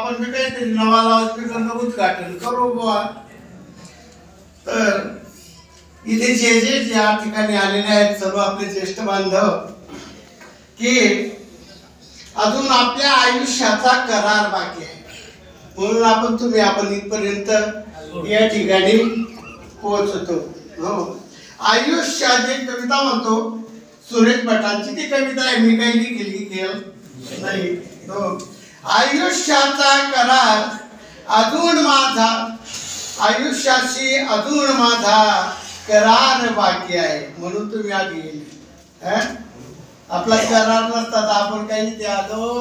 आपण मी काहीतरी नवा लाऊडस्पीकर उद्घाटन करू बुवा. तर इथे जे जे या ठिकाणी आलेले आहेत सर्व आपले ज्येष्ठ बांधव की अजून आपल्या आयुष्याचा करार बाकी आहे, म्हणून आपण इथपर्यंत या ठिकाणी पोहोचतो. हो, आयुष्याची कविता म्हणतो सुरेश भटांची ती कविता आहे, मी काही लिहिली नाही. हो, आयुष्याचा करार अजून माझा, आयुष्याशी अजून माझा करार बाकी आहे, म्हणून तुम्ही आधी गेले. आपला करार नसता तर आपण काही ते आलो.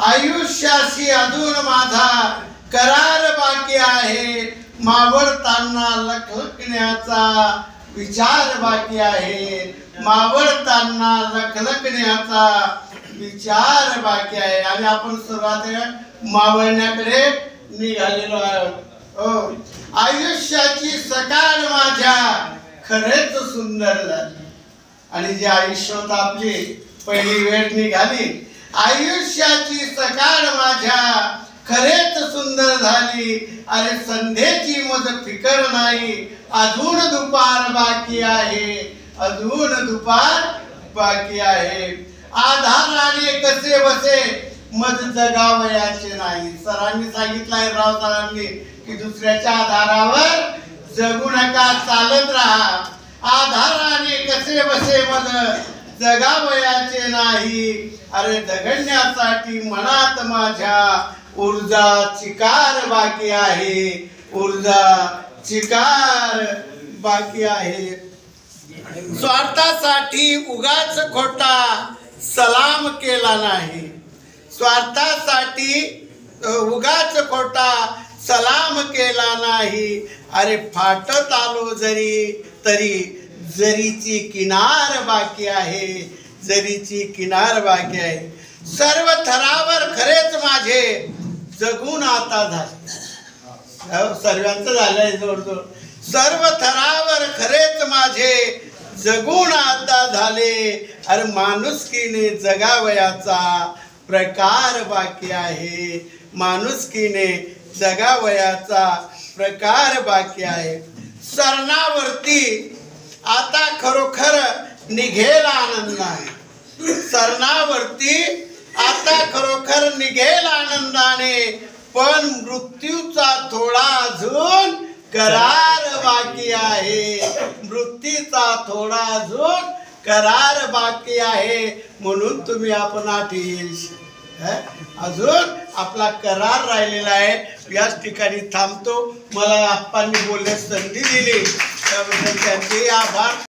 आयुष्याशी अजून माझा करार बाकी आहे, मावळताना लखलखण्याचा विचार बाकी आहे, मावळताना लखलखण्याचा विचार बाकी आहे. आणि आपण सुरुवात मावळण्याकडे निघालेलो आहोत. आयुष्याची सकाळ माझ्या खरेच सुंदर झाली. आणि जे आयुष्यात आपली पहिली वेळ निघाली, आयुष्याची सकाळ माझ्या खरेच सुंदर झाली. अरे संध्येची मज फिकर नाही, अजून दुपार बाकी आहे, अजून दुपार बाकी आहे. आधाराने कसे बसे मज जगावयाचे नाही. सरांनी सांगितलंय, राव सरांनी, की दुसऱ्याच्या आधारावर जगू नका, चालत राहा. आधाराने कसे बसे मज जगावयाचे नाही. अरे जगण्यासाठी मनात माझ्या ऊर्जा चिकार बाकी आहे, ऊर्जा चिकार बाकी आहे. स्वार्थासाठी उगाच खोटा सलाम केला नाही, स्वार्थासाठी उगाच खोटा सलाम केला नाही. अरे फाटत आलो जरी तरी जरीची किनार बाकी आहे, जरीची किनार बाकी आहे. सर्व थरावर खरेच माझे जगून आता झाले. सर्वांचं झालंय जोरजोर. सर्व थरावर खरेच माझे जगून आता झाले. अरे माणुसकीने जगावयाचा प्रकार बाकी आहे, माणुसकीने जगावयाचा प्रकार बाकी आहे. सरणावरती आता खरोखर निघेल आनंदाने, सरणावरती आता खरोखर निघेल आनंदाने. पण मृत्यूचा थोडा अजून करार बाकी आहे, मृत्यूचा थोडा अजून करार बाकी आहे. म्हणून तुम्ही आपण आठील अजून आपला करार राहिलेला आहे. याच ठिकाणी थांबतो. मला आप्पांनी बोलण्यास संधी दिली त्याबद्दल त्यांचे आभार.